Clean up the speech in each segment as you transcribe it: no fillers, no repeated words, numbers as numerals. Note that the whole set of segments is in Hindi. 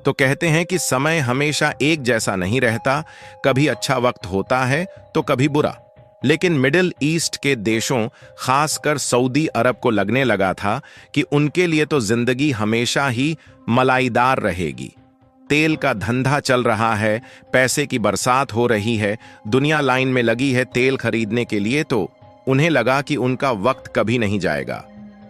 तो कहते हैं कि समय हमेशा एक जैसा नहीं रहता, कभी अच्छा वक्त होता है तो कभी बुरा। लेकिन मिडिल ईस्ट के देशों, खासकर सऊदी अरब को लगने लगा था कि उनके लिए तो जिंदगी हमेशा ही मलाईदार रहेगी। तेल का धंधा चल रहा है, पैसे की बरसात हो रही है, दुनिया लाइन में लगी है तेल खरीदने के लिए, तो उन्हें लगा कि उनका वक्त कभी नहीं जाएगा।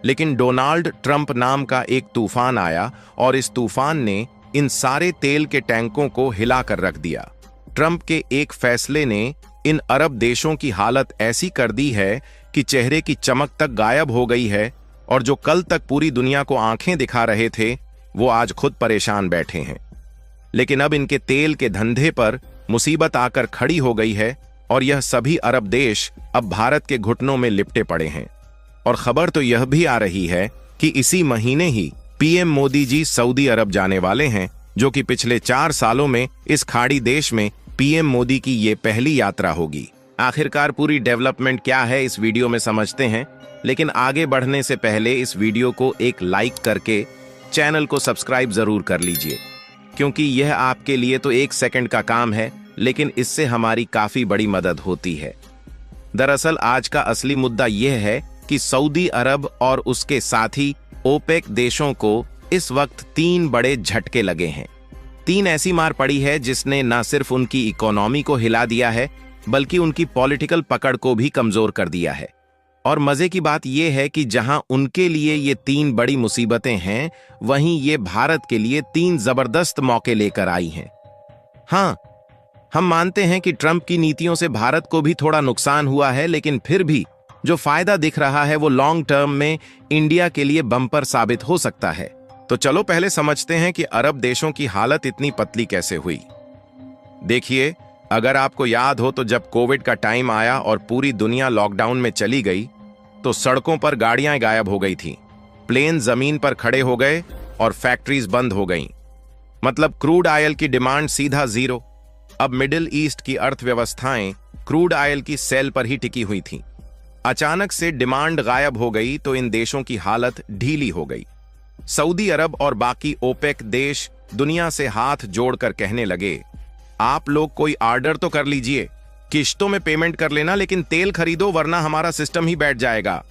लेकिन डोनाल्ड ट्रंप नाम का एक तूफान आया और इस तूफान ने इन सारे तेल के टैंकों को हिला कर रख दिया। ट्रंप के एक फैसले ने इन अरब देशों की हालत ऐसी कर दी है कि चेहरे की चमक तक गायब हो गई है, और जो कल तक पूरी दुनिया को आंखें दिखा रहे थे वो आज खुद परेशान बैठे हैं। लेकिन अब इनके तेल के धंधे पर मुसीबत आकर खड़ी हो गई है और यह सभी अरब देश अब भारत के घुटनों में लिपटे पड़े हैं। और खबर तो यह भी आ रही है कि इसी महीने ही पीएम मोदी जी सऊदी अरब जाने वाले हैं, जो कि पिछले 4 सालों में इस खाड़ी देश में पीएम मोदी की ये पहली यात्रा होगी। आखिरकार पूरी डेवलपमेंट क्या है इस वीडियो में समझते हैं, लेकिन आगे बढ़ने से पहले इस वीडियो को एक लाइक करके चैनल को सब्सक्राइब जरूर कर लीजिए, क्योंकि यह आपके लिए तो 1 सेकंड का काम है, लेकिन इससे हमारी काफी बड़ी मदद होती है। दरअसल आज का असली मुद्दा यह है कि सऊदी अरब और उसके साथी ओपेक देशों को इस वक्त 3 बड़े झटके लगे हैं। 3 ऐसी मार पड़ी है जिसने न सिर्फ उनकी इकोनॉमी को हिला दिया है, बल्कि उनकी पॉलिटिकल पकड़ को भी कमजोर कर दिया है। और मजे की बात यह है कि जहां उनके लिए ये 3 बड़ी मुसीबतें हैं, वहीं ये भारत के लिए 3 जबरदस्त मौके लेकर आई हैं। हाँ, हम मानते हैं कि ट्रंप की नीतियों से भारत को भी थोड़ा नुकसान हुआ है, लेकिन फिर भी जो फायदा दिख रहा है वो लॉन्ग टर्म में इंडिया के लिए बम्पर साबित हो सकता है। तो चलो पहले समझते हैं कि अरब देशों की हालत इतनी पतली कैसे हुई। देखिए, अगर आपको याद हो तो जब कोविड का टाइम आया और पूरी दुनिया लॉकडाउन में चली गई, तो सड़कों पर गाड़ियां गायब हो गई थी, प्लेन जमीन पर खड़े हो गए और फैक्ट्रीज बंद हो गईं। मतलब क्रूड ऑयल की डिमांड सीधा जीरो। अब मिडिल ईस्ट की अर्थव्यवस्थाएं क्रूड ऑयल की सेल पर ही टिकी हुई थीं। अचानक से डिमांड गायब हो गई तो इन देशों की हालत ढीली हो गई। सऊदी अरब और बाकी ओपेक देश दुनिया से हाथ जोड़कर कहने लगे, आप लोग कोई ऑर्डर तो कर लीजिए, किश्तों में पेमेंट कर लेना, लेकिन तेल खरीदो वरना हमारा सिस्टम ही बैठ जाएगा।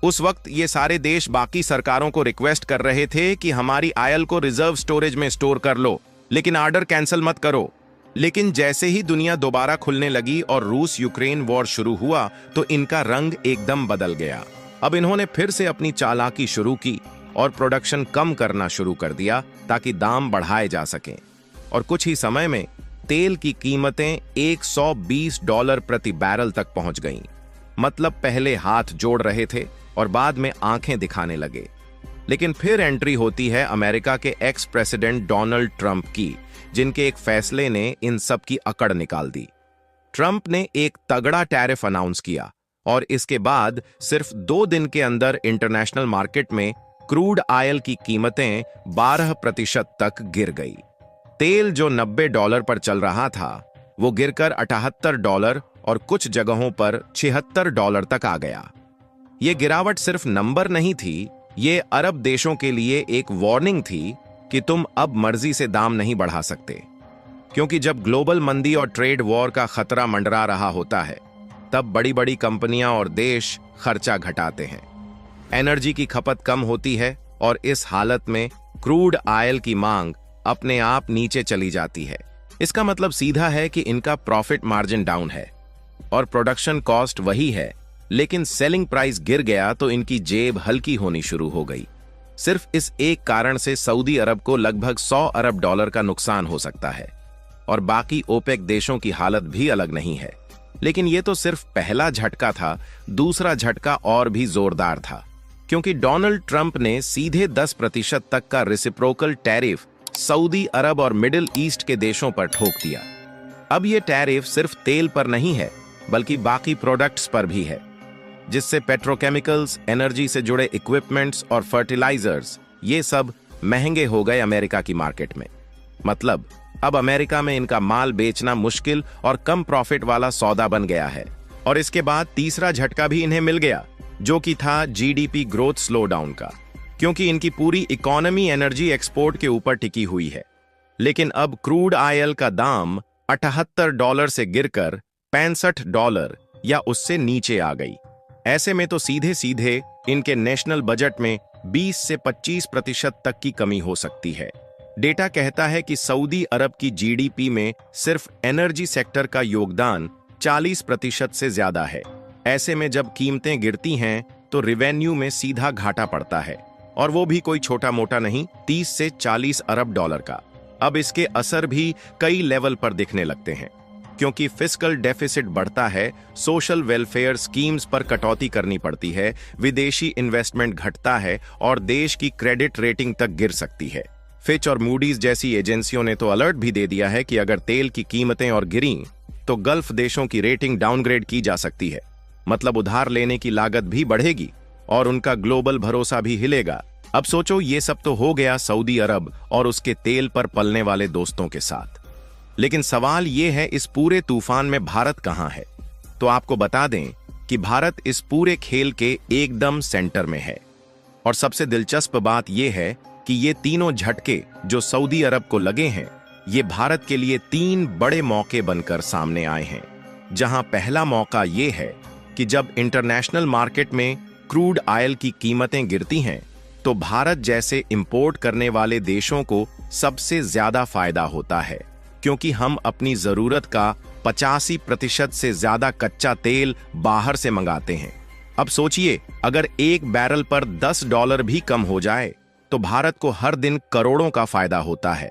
उस वक्त ये सारे देश बाकी सरकारों को रिक्वेस्ट कर रहे थे कि हमारी ऑयल को रिजर्व स्टोरेज में स्टोर कर लो, लेकिन ऑर्डर कैंसिल मत करो। लेकिन जैसे ही दुनिया दोबारा खुलने लगी और रूस यूक्रेन वॉर शुरू हुआ, तो इनका रंग एकदम बदल गया। अब इन्होंने फिर से अपनी चालाकी शुरू की और प्रोडक्शन कम करना शुरू कर दिया ताकि दाम बढ़ाए जा सकें। और कुछ ही समय में तेल की कीमतें $120 प्रति बैरल तक पहुंच गईं। मतलब पहले हाथ जोड़ रहे थे और बाद में आंखें दिखाने लगे। लेकिन फिर एंट्री होती है अमेरिका के एक्स प्रेसिडेंट डोनाल्ड ट्रंप की, जिनके एक फैसले ने इन सब की अकड़ निकाल दी। ट्रंप ने एक तगड़ा टैरिफ अनाउंस किया और इसके बाद सिर्फ 2 दिन के अंदर इंटरनेशनल मार्केट में क्रूड ऑयल की कीमतें 12% तक गिर गई। तेल जो $90 पर चल रहा था, वो गिरकर $78 और कुछ जगहों पर $76 तक आ गया। ये गिरावट सिर्फ नंबर नहीं थी, ये अरब देशों के लिए एक वार्निंग थी कि तुम अब मर्जी से दाम नहीं बढ़ा सकते, क्योंकि जब ग्लोबल मंदी और ट्रेड वॉर का खतरा मंडरा रहा होता है, तब बड़ी बड़ी कंपनियां और देश खर्चा घटाते हैं, एनर्जी की खपत कम होती है और इस हालत में क्रूड ऑयल की मांग अपने आप नीचे चली जाती है। इसका मतलब सीधा है कि इनका प्रॉफिट मार्जिन डाउन है और प्रोडक्शन कॉस्ट वही है, लेकिन सेलिंग प्राइस गिर गया तो इनकी जेब हल्की होनी शुरू हो गई। सिर्फ इस एक कारण से सऊदी अरब को लगभग $100 अरब का नुकसान हो सकता है। और बाकी ओपेक देशों की हालत भी अलग नहीं है। लेकिन यह तो सिर्फ पहला झटका था, दूसरा झटका और भी जोरदार था, क्योंकि डोनाल्ड ट्रंप ने सीधे 10% तक का रेसिप्रोकल टैरिफ सऊदी अरब और मिडिल ईस्ट के देशों पर ठोक दिया। अब यह टैरिफ सिर्फ तेल पर नहीं है, बल्कि बाकी प्रोडक्ट्स पर भी है, जिससे पेट्रोकेमिकल्स, एनर्जी से जुड़े इक्विपमेंट्स और फर्टिलाइजर्स, ये सब महंगे हो गए अमेरिका की मार्केट में। मतलब अब अमेरिका में इनका माल बेचना मुश्किल और कम प्रॉफिट वाला सौदा बन गया है। और इसके बाद तीसरा झटका भी इन्हें मिल गया, जो कि था जीडीपी ग्रोथ स्लो डाउन का, क्योंकि इनकी पूरी इकोनॉमी एनर्जी एक्सपोर्ट के ऊपर टिकी हुई है। लेकिन अब क्रूड ऑयल का दाम $78 से गिरकर $65 या उससे नीचे आ गई। ऐसे में तो सीधे सीधे इनके नेशनल बजट में 20 से 25% तक की कमी हो सकती है। डेटा कहता है कि सऊदी अरब की जीडीपी में सिर्फ एनर्जी सेक्टर का योगदान 40% से ज्यादा है। ऐसे में जब कीमतें गिरती हैं तो रेवेन्यू में सीधा घाटा पड़ता है, और वो भी कोई छोटा मोटा नहीं, 30 से 40 अरब डॉलर का। अब इसके असर भी कई लेवल पर दिखने लगते हैं, क्योंकि फिस्कल डेफिसिट बढ़ता है, सोशल वेलफेयर स्कीम्स पर कटौती करनी पड़ती है, विदेशी इन्वेस्टमेंट घटता है और देश की क्रेडिट रेटिंग तक गिर सकती है। फिच और मूडीज जैसी एजेंसियों ने तो अलर्ट भी दे दिया है कि अगर तेल की कीमतें और गिरी तो गल्फ देशों की रेटिंग डाउनग्रेड की जा सकती है। मतलब उधार लेने की लागत भी बढ़ेगी और उनका ग्लोबल भरोसा भी हिलेगा। अब सोचो, ये सब तो हो गया सऊदी अरब और उसके तेल पर पलने वाले दोस्तों के साथ, लेकिन सवाल ये है, इस पूरे तूफान में भारत कहां है? तो आपको बता दें कि भारत इस पूरे खेल के एकदम सेंटर में है। और सबसे दिलचस्प बात यह है कि ये तीनों झटके जो सऊदी अरब को लगे हैं, ये भारत के लिए 3 बड़े मौके बनकर सामने आए हैं। जहां पहला मौका ये है कि जब इंटरनेशनल मार्केट में क्रूड ऑयल की कीमतें गिरती हैं तो भारत जैसे इंपोर्ट करने वाले देशों को सबसे ज्यादा फायदा होता है, क्योंकि हम अपनी जरूरत का 85% से ज्यादा कच्चा तेल बाहर से मंगाते हैं। अब सोचिए, अगर एक बैरल पर $10 भी कम हो जाए तो भारत को हर दिन करोड़ों का फायदा होता है।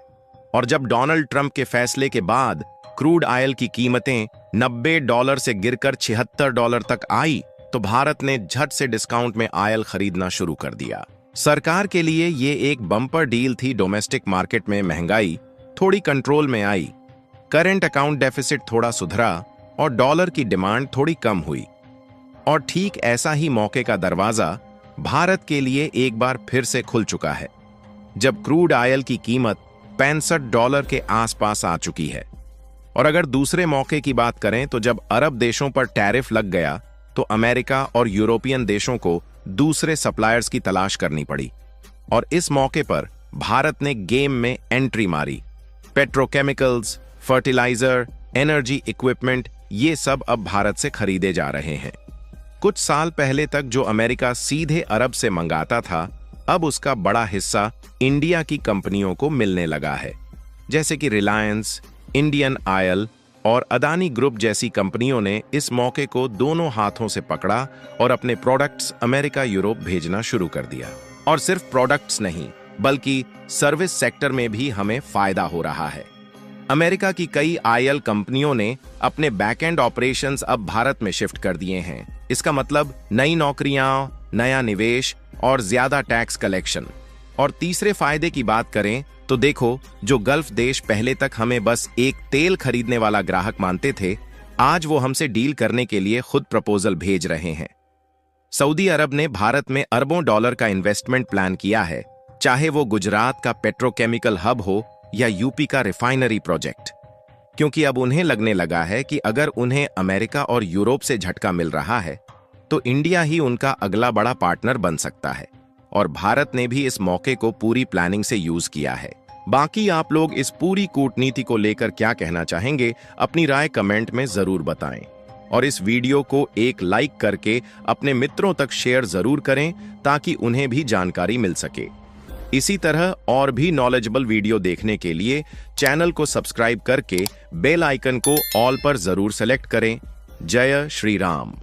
और जब डोनाल्ड ट्रंप के फैसले के बाद क्रूड ऑयल की कीमतें $90 से गिरकर $76 तक आई तो भारत ने झट से डिस्काउंट में ऑयल खरीदना शुरू कर दिया। सरकार के लिए ये एक बम्पर डील थी। डोमेस्टिक मार्केट में महंगाई थोड़ी कंट्रोल में आई, करंट अकाउंट डेफिसिट थोड़ा सुधरा और डॉलर की डिमांड थोड़ी कम हुई। और ठीक ऐसा ही मौके का दरवाजा भारत के लिए एक बार फिर से खुल चुका है, जब क्रूड ऑयल की कीमत $65 के आसपास आ चुकी है। और अगर दूसरे मौके की बात करें तो जब अरब देशों पर टैरिफ लग गया तो अमेरिका और यूरोपियन देशों को दूसरे सप्लायर्स की तलाश करनी पड़ी। और इस मौके पर भारत ने गेम में एंट्री मारी। पेट्रोकेमिकल्स, फर्टिलाइजर, एनर्जी इक्विपमेंट, ये सब अब भारत से खरीदे जा रहे हैं। कुछ साल पहले तक जो अमेरिका सीधे अरब से मंगाता था, अब उसका बड़ा हिस्सा इंडिया की कंपनियों को मिलने लगा है, जैसे कि रिलायंस, इंडियन ऑयल और अदानी ग्रुप जैसी कंपनियों ने इस मौके को दोनों हाथों से पकड़ा और अपने प्रोडक्ट्स अमेरिका, यूरोप भेजना शुरू कर दिया। और सिर्फ प्रोडक्ट्स नहीं, बल्कि सर्विस सेक्टर में भी हमें फायदा हो रहा है। अमेरिका की कई ऑयल कंपनियों ने अपने बैकएंड ऑपरेशंस अब भारत में शिफ्ट कर दिए हैं। इसका मतलब नई नौकरियां, नया निवेश और ज्यादा टैक्स कलेक्शन। और तीसरे फायदे की बात करें तो देखो, जो गल्फ देश पहले तक हमें बस एक तेल खरीदने वाला ग्राहक मानते थे, आज वो हमसे डील करने के लिए खुद प्रपोजल भेज रहे हैं। सऊदी अरब ने भारत में अरबों डॉलर का इन्वेस्टमेंट प्लान किया है, चाहे वो गुजरात का पेट्रोकेमिकल हब हो या यूपी का रिफाइनरी प्रोजेक्ट, क्योंकि अब उन्हें लगने लगा है कि अगर उन्हें अमेरिका और यूरोप से झटका मिल रहा है तो इंडिया ही उनका अगला बड़ा पार्टनर बन सकता है। और भारत ने भी इस मौके को पूरी प्लानिंग से यूज किया है। बाकी आप लोग इस पूरी कूटनीति को लेकर क्या कहना चाहेंगे, अपनी राय कमेंट में जरूर बताएं। और इस वीडियो को एक लाइक करके अपने मित्रों तक शेयर जरूर करें ताकि उन्हें भी जानकारी मिल सके। इसी तरह और भी नॉलेजेबल वीडियो देखने के लिए चैनल को सब्सक्राइब करके बेल आइकन को ऑल पर जरूर सेलेक्ट करें। जय श्री राम।